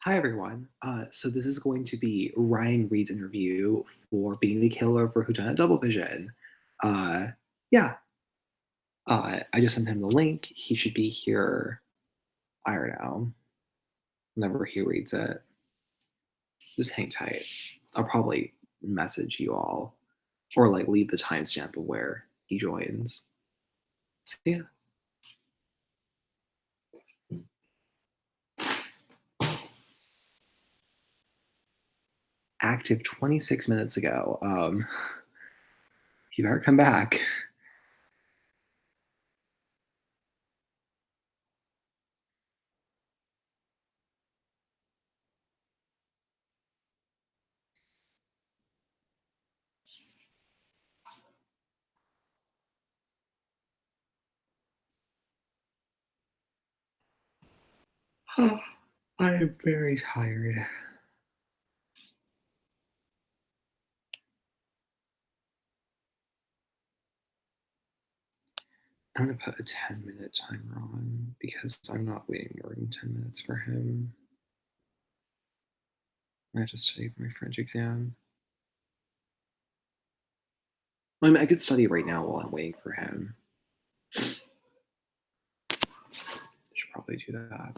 Hi, everyone. So this is going to be Ryan Reed's interview for being the killer for Whodunit Double Vision. Uh, yeah, I just sent him the link. He should be here, I don't know, whenever he reads it. Just hang tight. I'll probably message you all or like leave the timestamp of where he joins. So, yeah. Active 26 minutes ago. You better come back. I am very tired. I'm gonna put a 10-minute timer on because I'm not waiting more than 10 minutes for him. I have to study for my French exam. I mean, I could study right now while I'm waiting for him. Should probably do that.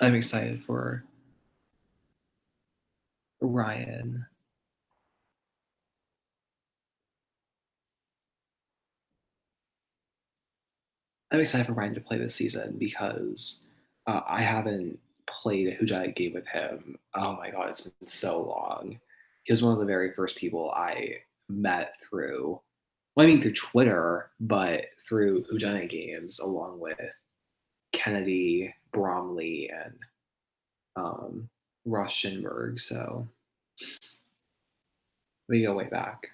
I'm excited for Ryan. I'm excited for Ryan to play this season because I haven't played a Whodunit game with him. Oh my god, it's been so long. He was one of the very first people I met through, well, I mean through Twitter, but through Whodunit games, along with Kennedy, Bromley, and Ross Shinberg. So we go way back.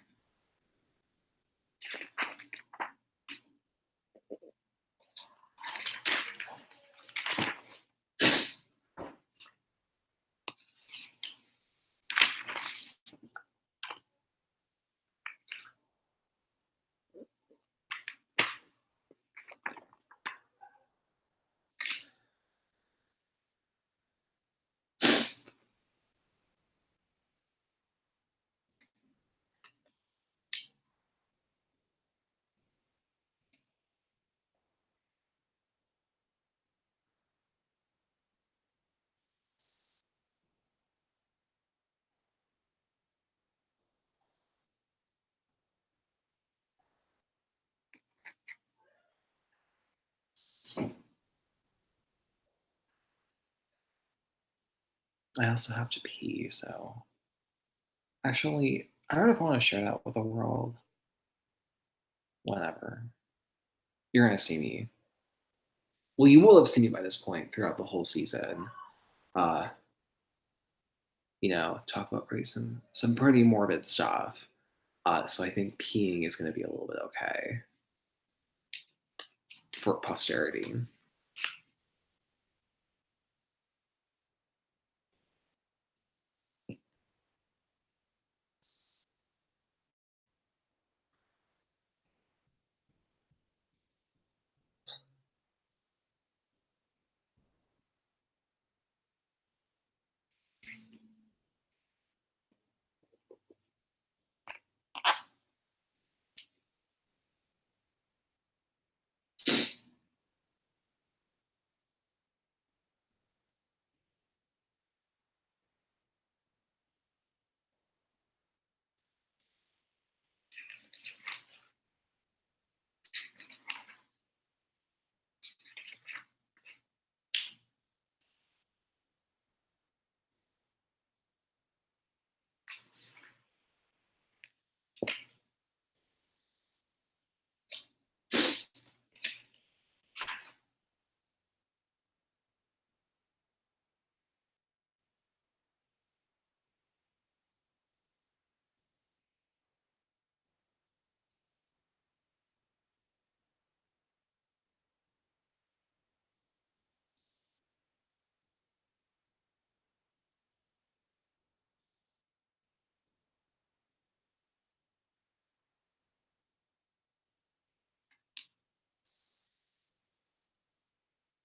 I also have to pee, so actually, I don't know if I want to share that with the world. Whatever. You're gonna see me. Well, you will have seen me by this point throughout the whole season. Uh, talk about pretty some pretty morbid stuff. So I think peeing is gonna be a little bit okay for posterity.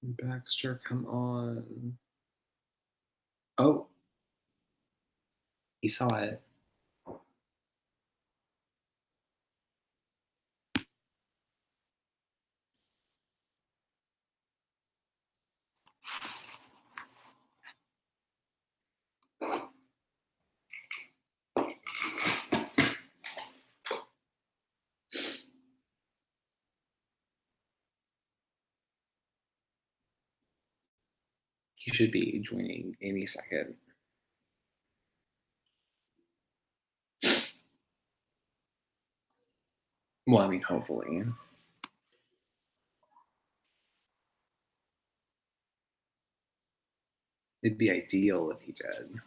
Baxter, come on. Oh, he saw it. He should be joining any second. Well, I mean, hopefully. It'd be ideal if he did.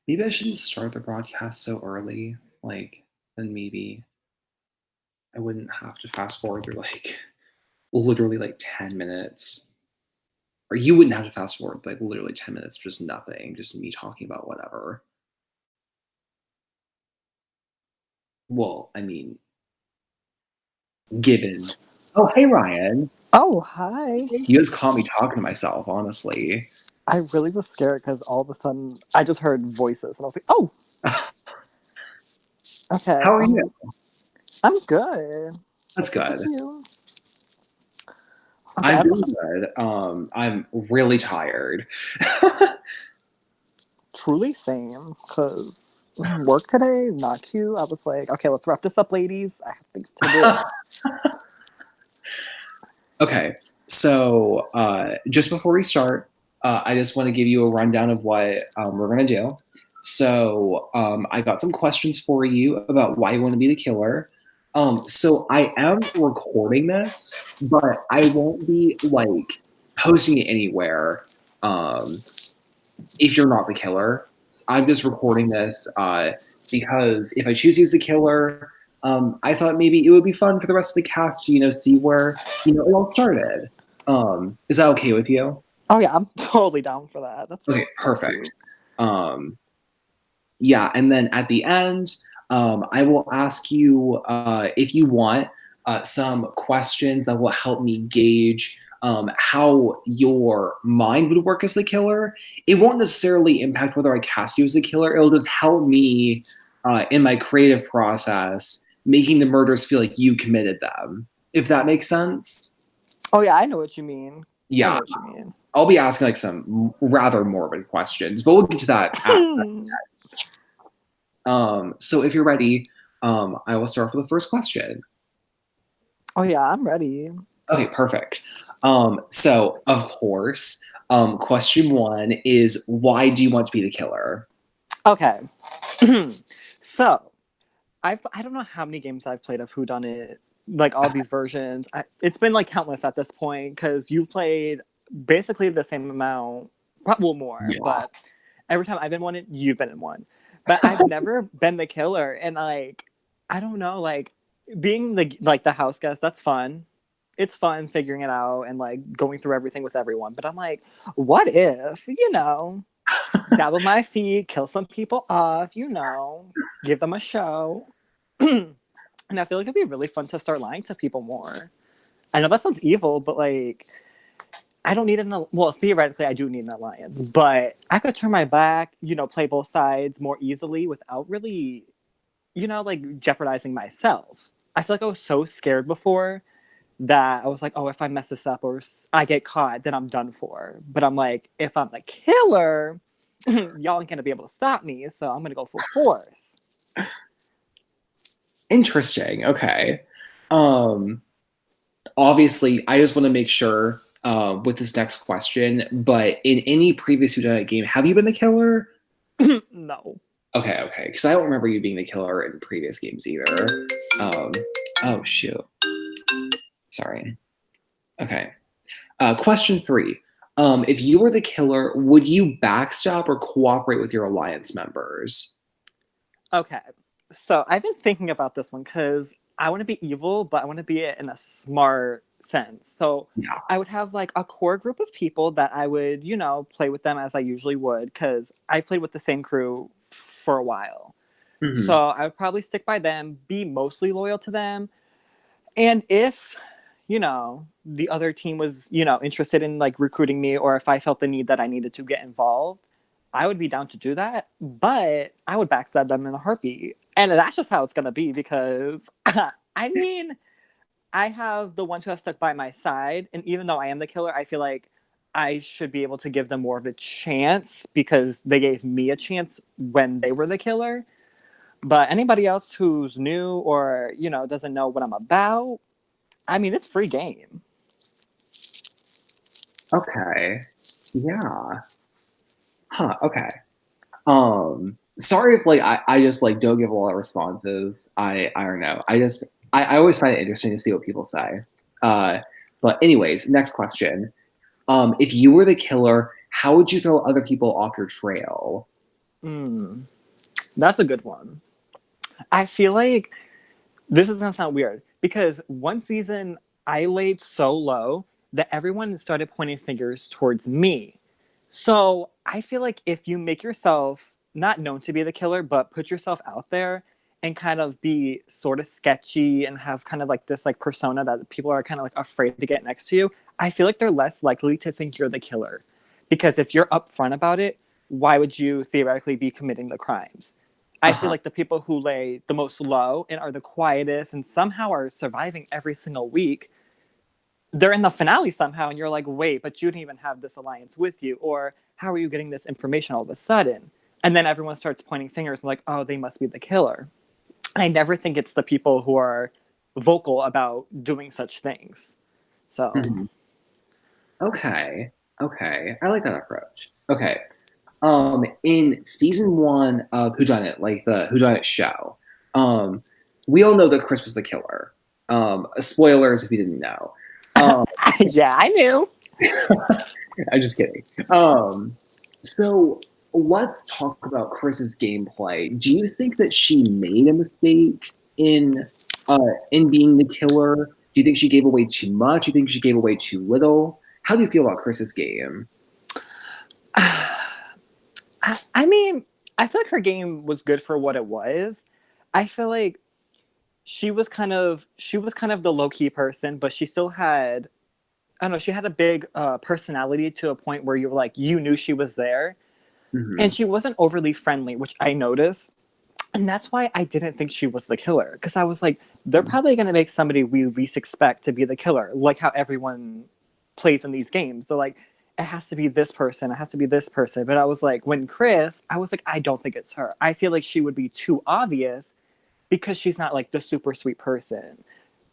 Maybe I shouldn't start the broadcast so early. Like, then maybe I wouldn't have to fast forward through like literally like 10 minutes. Or you wouldn't have to fast forward like literally 10 minutes, just nothing, just me talking about whatever. Well, I mean, given. Oh, hey, Ryan. Oh, hi. You just caught me talking to myself, honestly. I really was scared because all of a sudden I just heard voices and I was like, oh, okay. How are you? I'm good. That's Thank good. you. Okay, I'm I don't doing good. I'm really tired. truly same because work today, not cute. I was like, okay, let's wrap this up, ladies. I have things to do. Okay, so just before we start, I just want to give you a rundown of what we're going to do. So I got some questions for you about why you want to be the killer. So I am recording this, but I won't be like posting it anywhere if you're not the killer. I'm just recording this because if I choose you as the killer, I thought maybe it would be fun for the rest of the cast to, see where, it all started. Is that okay with you? Oh yeah, I'm totally down for that. That's Okay, so perfect. cute. Um, yeah, and then at the end, I will ask you if you want some questions that will help me gauge how your mind would work as the killer. It won't necessarily impact whether I cast you as the killer. It'll just help me in my creative process, making the murders feel like you committed them. If that makes sense. Oh yeah, I know what you mean. I know Yeah, what you mean. I'll be asking like some rather morbid questions, but we'll get to that after. So if you're ready, I will start with the first question. Oh yeah, I'm ready. Okay, perfect. So of course, question one is why do you want to be the killer? Okay. So I don't know how many games I've played of Who Done It, like all these versions. It's been like countless at this point because you played basically the same amount, well more. Yeah. But every time I've been one, you've been in one. But I've never been the killer, and like I don't know, like being the house guest. That's fun. It's fun figuring it out and like going through everything with everyone. But I'm like, what if dabble my feet, kill some people off, give them a show. And I feel like it'd be really fun to start lying to people more. I know that sounds evil, but like I don't need well, theoretically I do need an alliance, but I could turn my back, play both sides more easily without really, like jeopardizing myself. I feel like I was so scared before that I was like, oh, if I mess this up or I get caught, then I'm done for. But I'm like, if I'm the killer, y'all ain't gonna be able to stop me, so I'm gonna go full force. Interesting. Okay. Um, Obviously, I just want to make sure with this next question, but in any previous Whodunit game, have you been the killer? No. Okay, okay. Because I don't remember you being the killer in previous games either. Um, oh, shoot. Sorry. Okay. Question 3. If you were the killer, would you backstab or cooperate with your alliance members? Okay. So I've been thinking about this one because I want to be evil, but I want to be it in a smart sense. So Yeah. I would have like a core group of people that I would, play with them as I usually would because I played with the same crew for a while. Hmm. So I would probably stick by them, be mostly loyal to them. And if, the other team was, interested in like recruiting me or if I felt the need that I needed to get involved, I would be down to do that. But I would backstab them in a heartbeat. And that's just how it's going to be because, I mean, I have the ones who have stuck by my side. And even though I am the killer, I feel like I should be able to give them more of a chance because they gave me a chance when they were the killer. But anybody else who's new or, doesn't know what I'm about, I mean, it's free game. Okay. Yeah. Huh. Okay. Sorry if like I just like don't give a lot of responses. I don't know. I always find it interesting to see what people say. Uh, but anyways, next question. If you were the killer, how would you throw other people off your trail? Mm, that's a good one. I feel like this is going to sound weird because one season I laid so low that everyone started pointing fingers towards me. So I feel like if you make yourself not known to be the killer, but put yourself out there and kind of be sort of sketchy and have kind of like this like persona that people are kind of like afraid to get next to you, I feel like they're less likely to think you're the killer. Because if you're upfront about it, why would you theoretically be committing the crimes? I feel Uh-huh. like the people who lay the most low and are the quietest and somehow are surviving every single week, they're in the finale somehow, and you're like, wait, but you didn't even have this alliance with you, or how are you getting this information all of a sudden? And then everyone starts pointing fingers and like, oh, they must be the killer. I never think it's the people who are vocal about doing such things. So, Mhm. Okay. Okay. I like that approach. Okay. In season 1 of Whodunit, like the Whodunit show, um, we all know that Chris was the killer. Spoilers if you didn't know. Um, yeah, I knew. I'm just kidding. So let's talk about Chris's gameplay. Do you think that she made a mistake in being the killer? Do you think she gave away too much? Do you think she gave away too little? How do you feel about Chris's game? I mean, I feel like her game was good for what it was. I feel like she was kind of the low key person, but she still had I don't know, she had a big personality to a point where you were like you knew she was there, and Hmm. she wasn't overly friendly, which I noticed, and that's why I didn't think she was the killer because I was like they're probably going to make somebody we least expect to be the killer, like how everyone plays in these games. They're like it has to be this person, it has to be this person, but I was like when Chris, I was like I don't think it's her. I feel like she would be too obvious because she's not like the super sweet person,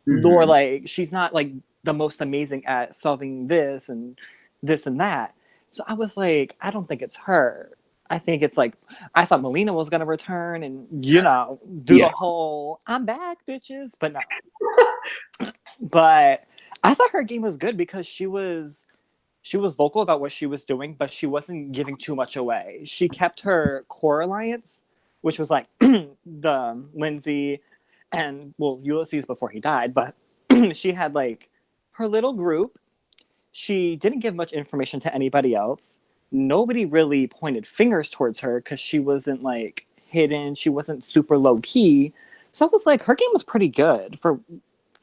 nor Hmm. like she's not like the most amazing at solving this and that. So I was like, I don't think it's her. I think it's like I thought Melina was gonna return and do Yeah. the whole I'm back, bitches. But no. But I thought her game was good because she was vocal about what she was doing, but she wasn't giving too much away. She kept her core alliance, which was like the Lindsay and well Ulysses before he died, but she had like her little group. She didn't give much information to anybody else. Nobody really pointed fingers towards her because she wasn't like hidden. She wasn't super low key. So it was like her game was pretty good for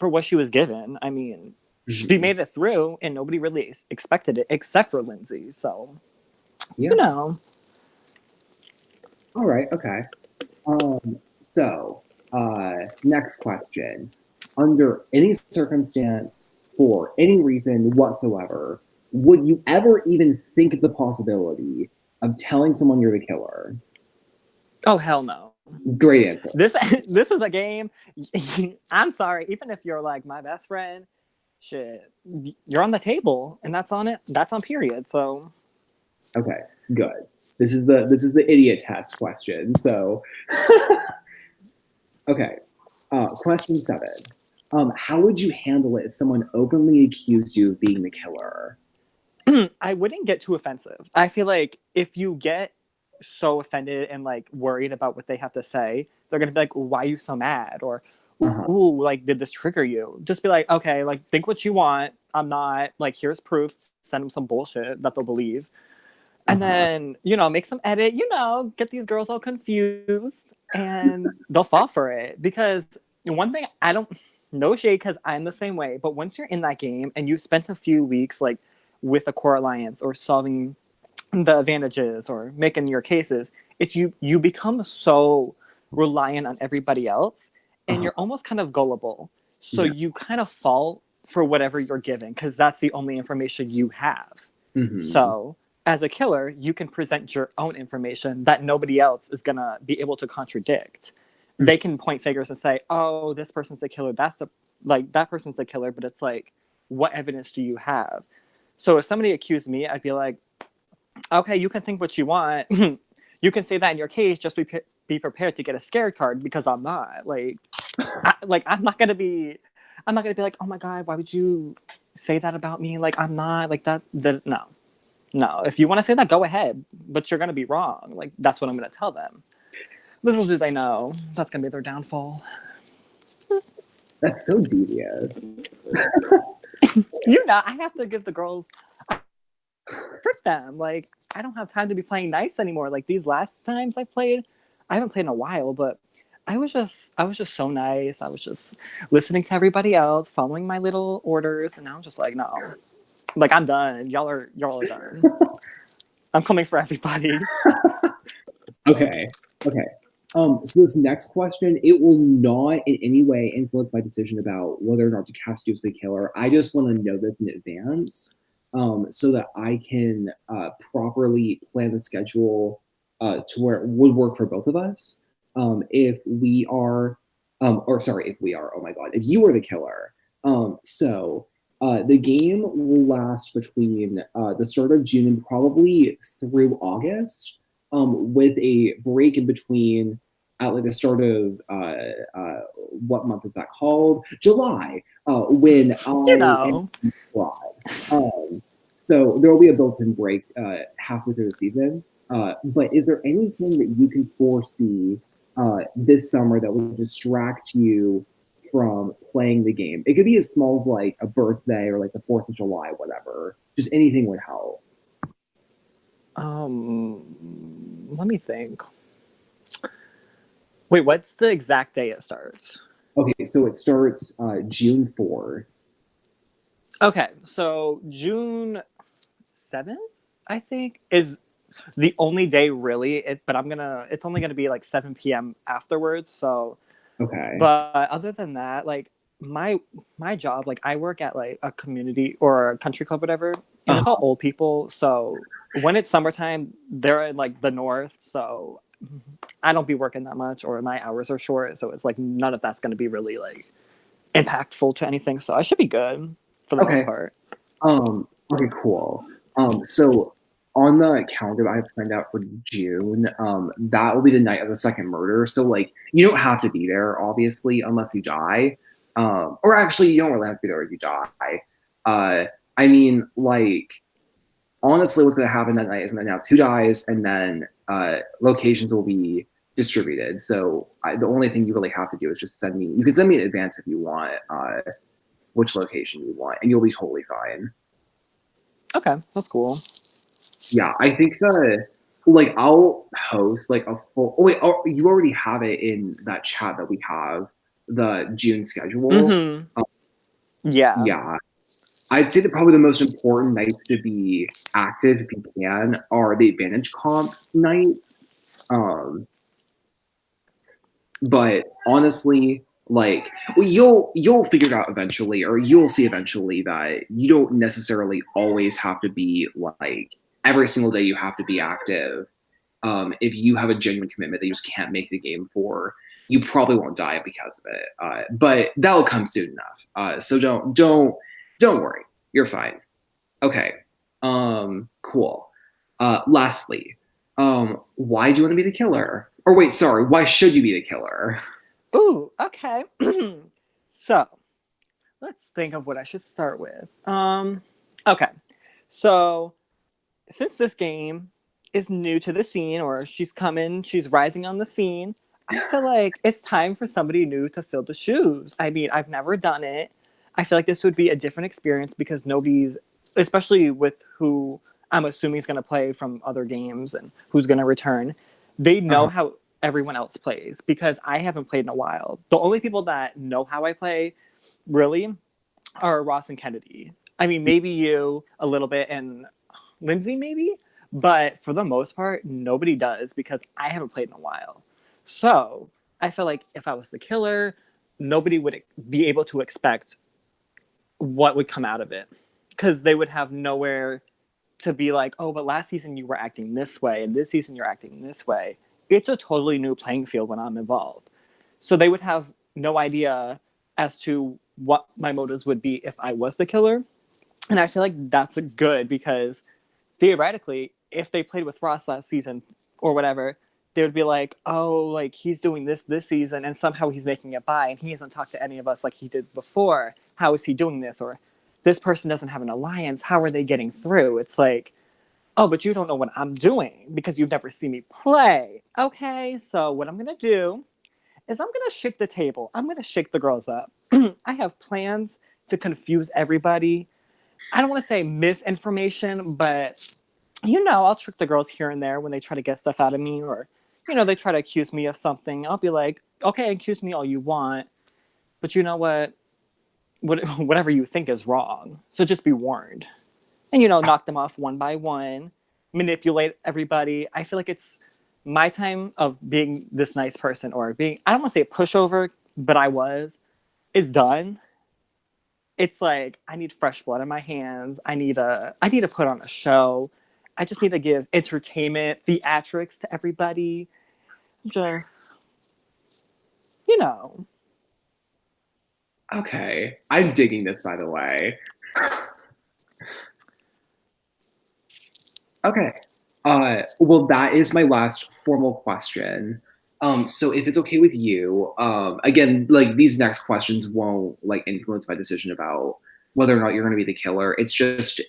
what she was given. I mean, she made it through, and nobody really expected it except for Lindsay. So, Yeah. you know. All right. Okay. So, next question. Under any circumstance, for any reason whatsoever, would you ever even think of the possibility of telling someone you're the killer? Oh, hell no. Great answer. This this is a game. I'm sorry, even if you're like my best friend, shit, you're on the table, and that's on it. That's on period. So Okay, good. This is the idiot test question. So, okay. Question 7. How would you handle it if someone openly accused you of being the killer? I wouldn't get too offensive. I feel like if you get so offended and like worried about what they have to say, they're gonna be like, "Why are you so mad?" Or Uh-huh. "Ooh, like did this trigger you?" Just be like, "Okay, like think what you want. I'm not like here's proof. Send them some bullshit that they'll believe." And Uh-huh. then, make some edit, get these girls all confused and they'll fall for it. Because one thing I don't, no shade, because I'm the same way, but once you're in that game and you spent a few weeks like with a core alliance or solving the advantages or making your cases, it's you become so reliant on everybody else and Uh-huh. you're almost kind of gullible. So Yeah. you kind of fall for whatever you're given because that's the only information you have. Mm-hmm. So, as a killer, you can present your own information that nobody else is going to be able to contradict. They can point fingers and say, "Oh, this person's the killer. That's the that person's the killer," but it's like, what evidence do you have? So if somebody accused me, I'd be like, "Okay, you can think what you want. You can say that in your case. Just be prepared to get a scared card because I'm not I'm not gonna be. I'm not gonna be like, oh my god, why would you say that about me? Like I'm not like that. No, no, if you want to say that, go ahead, but you're going to be wrong. Like, that's what I'm going to tell them. Little do they know, that's going to be their downfall. That's so devious. I have to give the girls, trick them. Like, I don't have time to be playing nice anymore. Like, these last times I played, I haven't played in a while, but I was just so nice. I was just listening to everybody else, following my little orders, and now I'm just like, no. Like, I'm done. Y'all are done. I'm coming for everybody. Okay. Okay. So this next question, it will not in any way influence my decision about whether or not to cast you as the killer. I just want to know this in advance, so that I can properly plan the schedule to where it would work for both of us. If we are, or sorry, if we are, oh my God, if you are the killer. The game will last between the start of June and probably through August, with a break in between at like the start of what month is that called? July, when You I am know. abroad. So there will be a built-in break halfway through the season. But is there anything that you can foresee this summer that would distract you from playing the game? It could be as small as like a birthday or like the 4th of July, whatever. Just anything would help. Let me think. Wait, what's the exact day it starts? Okay, so it starts June 4th. Okay, so June 7th, I think, is the only day really. But it's only gonna be like 7 p.m. afterwards. So, Okay. but other than that, like my job, like I work at like a community or a country club, whatever, and it's all Uh-huh. old people. So when it's summertime, they're in like the north. So I don't be working that much, or my hours are short. So it's like none of that's gonna be really like impactful to anything. So I should be good for the most Okay. part. Okay, cool. So on the calendar that I have planned out for June, that will be the night of the second murder. So like you don't have to be there, obviously, unless you die. Or actually you don't really have to be there if you die. Uh I mean, like honestly what's gonna happen that night is gonna announce who dies and then locations will be distributed. So the only thing you really have to do is just you can send me in advance if you want which location you want, and you'll be totally fine. Okay, that's cool. Yeah, I think that like I'll host like a full. Oh wait, oh, you already have it in that chat that we have the June schedule. Mm-hmm. Um, Yeah. yeah. I'd say that probably the most important nights to be active if you can are the advantage comp nights. Um, but honestly, like well, you'll figure it out eventually, or you'll see eventually that you don't necessarily always have to be like every single day you have to be active. If you have a genuine commitment that you just can't make the game for, you probably won't die because of it. But that'll come soon enough. So don't worry. You're fine. Okay. Cool. Lastly, why do you want to be the killer? Or wait, sorry, why should you be the killer? Ooh, okay. So let's think of what I should start with. Okay. So since this game is new to the scene, or she's rising on the scene, I feel like it's time for somebody new to fill the shoes. I mean, I've never done it. I feel like this would be a different experience because nobody's, especially with who I'm assuming is going to play from other games and who's going to return, they know Uh-huh. how everyone else plays because I haven't played in a while. The only people that know how I play really are Ross and Kennedy. I mean, maybe you a little bit and Lindsay, maybe, but for the most part, nobody does because I haven't played in a while. So I feel like if I was the killer, nobody would be able to expect what would come out of it because they would have nowhere to be like, oh, but last season you were acting this way and this season you're acting this way. It's a totally new playing field when I'm involved. So they would have no idea as to what my motives would be if I was the killer. And I feel like that's good because theoretically, if they played with Ross last season or whatever, they would be like, oh, like he's doing this season and somehow he's making it by and he hasn't talked to any of us like he did before. How is he doing this? Or this person doesn't have an alliance. How are they getting through? It's like, oh, but you don't know what I'm doing because you've never seen me play. Okay, so what I'm going to do is I'm going to shake the table. I'm going to shake the girls up. I have plans to confuse everybody. I don't want to say misinformation, but I'll trick the girls here and there when they try to get stuff out of me or, they try to accuse me of something. I'll be like, okay, accuse me all you want, but you know what? Whatever you think is wrong. So just be warned. And, knock them off one by one, manipulate everybody. I feel like it's my time of being this nice person or being, I don't want to say a pushover, but is done. It's like I need fresh blood in my hands. I need to put on a show. I just need to give entertainment, theatrics to everybody. Just you know. Okay. I'm digging this by the way. Okay. Well, that is my last formal question. So if it's okay with you, again, like these next questions won't like influence my decision about whether or not you're going to be the killer. It's just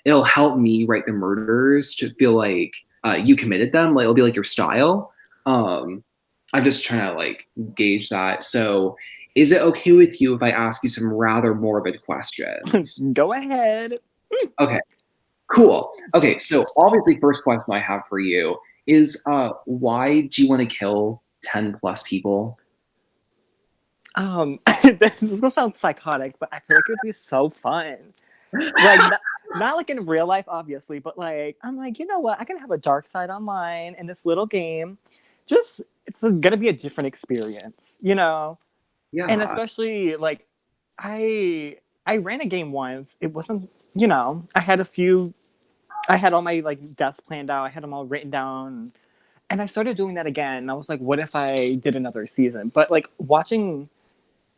it'll help me write the murders to feel like you committed them. Like it'll be like your style. Um, I'm just trying to like gauge that. So, is it okay with you if I ask you some rather morbid questions? Go ahead. Okay. Cool. Okay, so obviously, first question I have for you is why do you want to kill 10 plus people? This is gonna sound psychotic, but I feel like it would be so fun. Like not like in real life, obviously, but like I'm like, you know what? I can have a dark side online in this little game. Just gonna be a different experience. And Yeah. especially like I ran a game once. It wasn't, I had all my like deaths planned out. I had them all written down. And I started doing that again. And I was like, what if I did another season? But like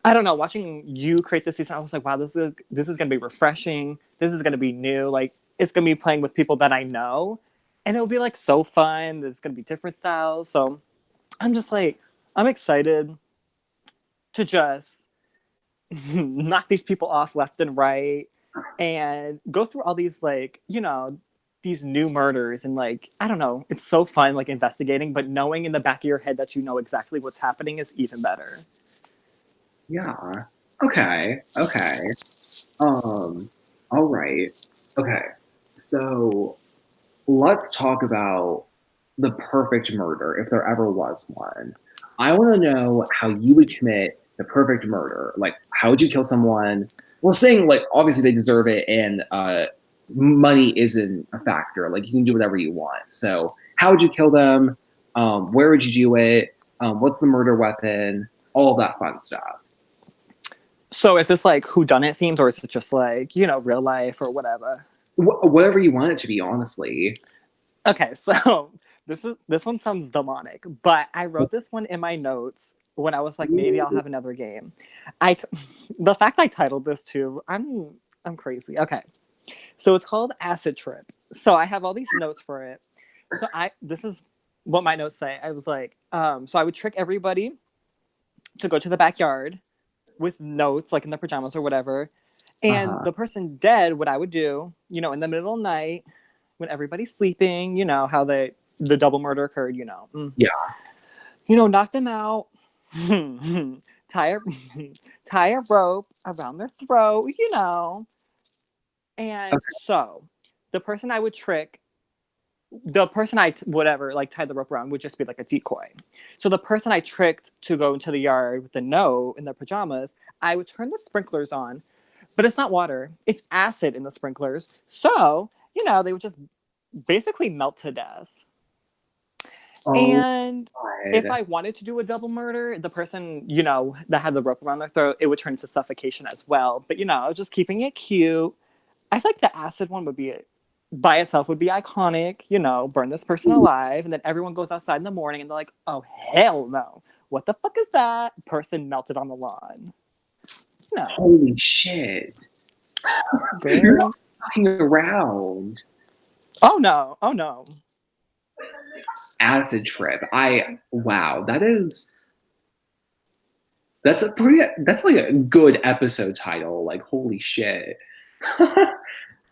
I don't know, watching you create this season, I was like, wow, this is gonna be refreshing. This is gonna be new. Like it's gonna be playing with people that I know. And it'll be like so fun. There's gonna be different styles. So I'm just like, I'm excited to just knock these people off left and right and go through all these like these new murders and like I don't know, it's so fun like investigating, but knowing in the back of your head that you know exactly what's happening is even better. Yeah. Okay. Okay. Um, all right. Okay. So let's talk about the perfect murder, if there ever was one. I want to know how you would commit the perfect murder. Like, how would you kill someone? Well, saying like obviously they deserve it, and money isn't a factor. Like you can do whatever you want. So how would you kill them? Where would you do it? What's the murder weapon? All that fun stuff. So is this like whodunit themed, or is it just like, you know, real life or whatever? Whatever you want it to be, honestly. Okay, so this one sounds demonic, but I wrote this one in my notes when I was like, maybe I'll have another game. I the fact I titled this too, I'm crazy. Okay, so it's called Acid Trip. So I have all these notes for it. So this is what my notes say. I was like, so I would trick everybody to go to the backyard with notes, like in their pajamas or whatever. And the person dead, what I would do, you know, in the middle of the night when everybody's sleeping, you know, how the double murder occurred, you know. Yeah. You know, knock them out, tie a, tie a rope around their throat, you know. And Okay. so the person I would trick, the person whatever, like tied the rope around would just be like a decoy. So the person I tricked to go into the yard with the note in their pajamas, I would turn the sprinklers on, but it's not water, it's acid in the sprinklers. So, you know, they would just basically melt to death. Oh And if God. I wanted to do a double murder, the person, you know, that had the rope around their throat, it would turn to suffocation as well. But, you know, just keeping it cute. I feel like the acid one would be, by itself, would be iconic, you know, burn this person alive. And then everyone goes outside in the morning and they're like, oh, hell no. What the fuck is that? Person melted on the lawn. No. Holy shit. You're not Girl. fucking around. Oh, no. Oh, no. Acid Trip. Wow, that's like a good episode title. Like, holy shit.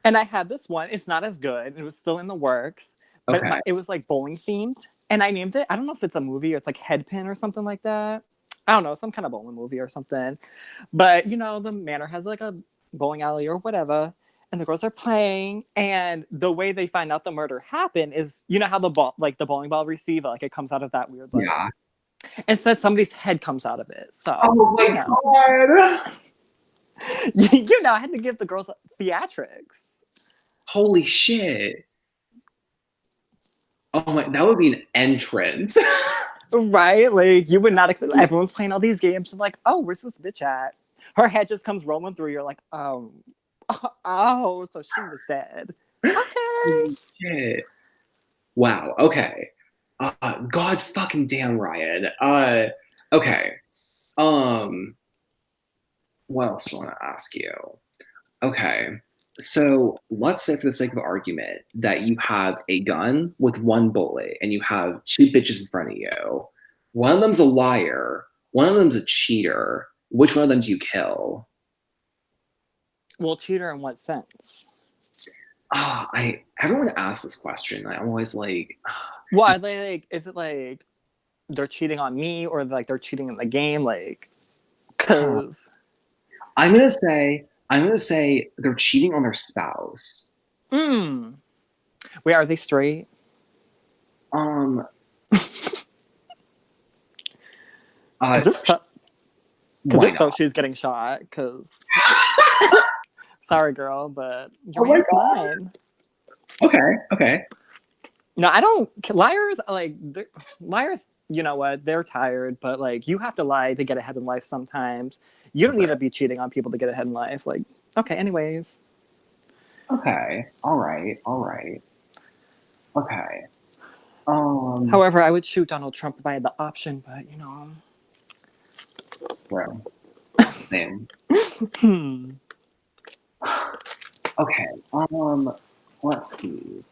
And I had this one. It's not as good. It was still in the works, but Okay. it was like bowling themed. And I named it, I don't know if it's a movie or it's like Headpin or something like that. I don't know, some kind of bowling movie or something. But, you know, the manor has like a bowling alley or whatever. And the girls are playing. And the way they find out the murder happened is, you know how the ball, like the bowling ball receiver, like it comes out of that weird, like, Yeah. instead somebody's head comes out of it. So, Oh you my know, God. you know, I had to give the girls theatrics. Holy shit. Oh my, that would be an entrance. Right? Like, you would not expect, everyone's playing all these games. I'm like, oh, where's this bitch at? Her head just comes rolling through. You're like, oh, oh, so she was dead. Okay. Holy shit. Wow. Okay. God fucking damn, Ryan. Okay. Um, what else do I want to ask you? Okay. So let's say, for the sake of argument, that you have a gun with one bullet and you have two bitches in front of you. One of them's a liar, one of them's a cheater. Which one of them do you kill? Well, cheater in what sense? Everyone asks this question. I'm always like, Why, like, is it like they're cheating on me or like they're cheating in the game? Like, because. I'm gonna say they're cheating on their spouse. Wait, are they straight? Um, Because if so, why not? she's getting shot. Because sorry, girl, but Oh your my hand's God. mine. Okay, okay. No, I don't. Liars, like, liars, you know what? They're tired, but like, you have to lie to get ahead in life sometimes. You don't need to be cheating on people to get ahead in life. Like, okay, anyways. Okay. All right. All right. Okay. However, I would shoot Donald Trump if I had the option, but you know. Bro. Same. Hmm. Okay. Let's see.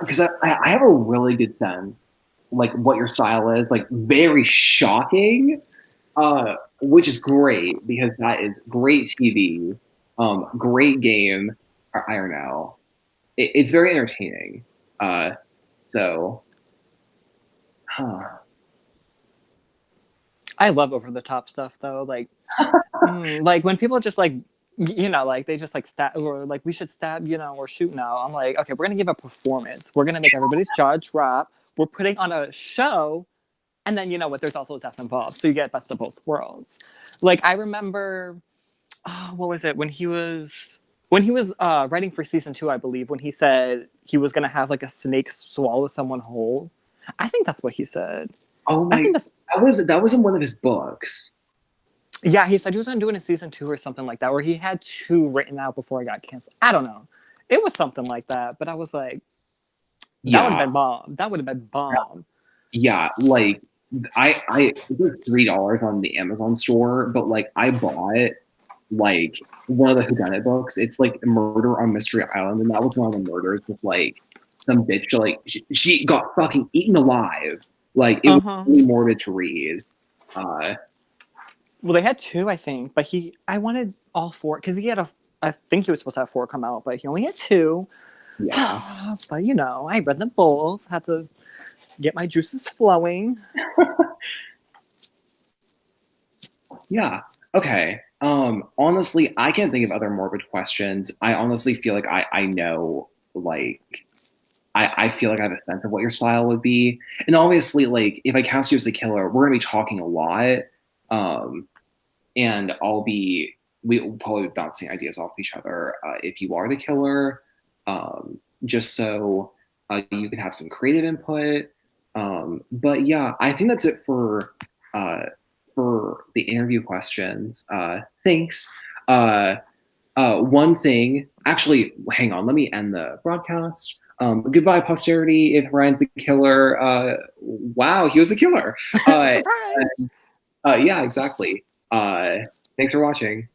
Because I have a really good sense, like what your style is, like very shocking, which is great because that is great TV, great game. I don't know. It's very entertaining. So, huh. I love over the top stuff though. Like when people just like, you know, like they just like stab, or like we should stab, you know, or shoot now. I'm like, okay, we're gonna give a performance. We're gonna make everybody's jaw drop. We're putting on a show, And then you know what? There's also death involved, so you get best of both worlds. Like I remember, what was it when he was writing for season 2, I believe, when he said he was gonna have like a snake swallow someone whole. I think that's what he said. Oh I my, think that's that was in one of his books. yeah. He said he was gonna do it in season 2 or something like that, where he had 2 written out before it got canceled. I don't know. It was something like that, but I was like, that would have Yeah, been bomb. That would have been bomb. yeah. Like it was $3 on the Amazon store, but like I bought like one of the whodunit books. It's like Murder on Mystery Island, and that was one of the murders. Was like some bitch, like she got fucking eaten alive. Like it Uh was huh. really morbid to read. Uh, Well, they had 2, I think, but I wanted all 4 because he had I think he was supposed to have 4 come out, but he only had 2. yeah, But you know, I read them both. Had to get my juices flowing. yeah. Okay. Honestly, I can't think of other morbid questions. I honestly feel like I know like I feel like I have a sense of what your style would be. And obviously, like if I cast you as the killer, we're gonna be talking a lot. Um, and we'll probably be bouncing ideas off each other if you are the killer, just so you can have some creative input. But yeah, I think that's it uh, for the interview questions. Thanks. One thing, actually, hang on, let me end the broadcast. Goodbye, posterity. If Ryan's the killer, wow, he was a killer. Uh, Surprise! yeah, exactly. Thanks for watching.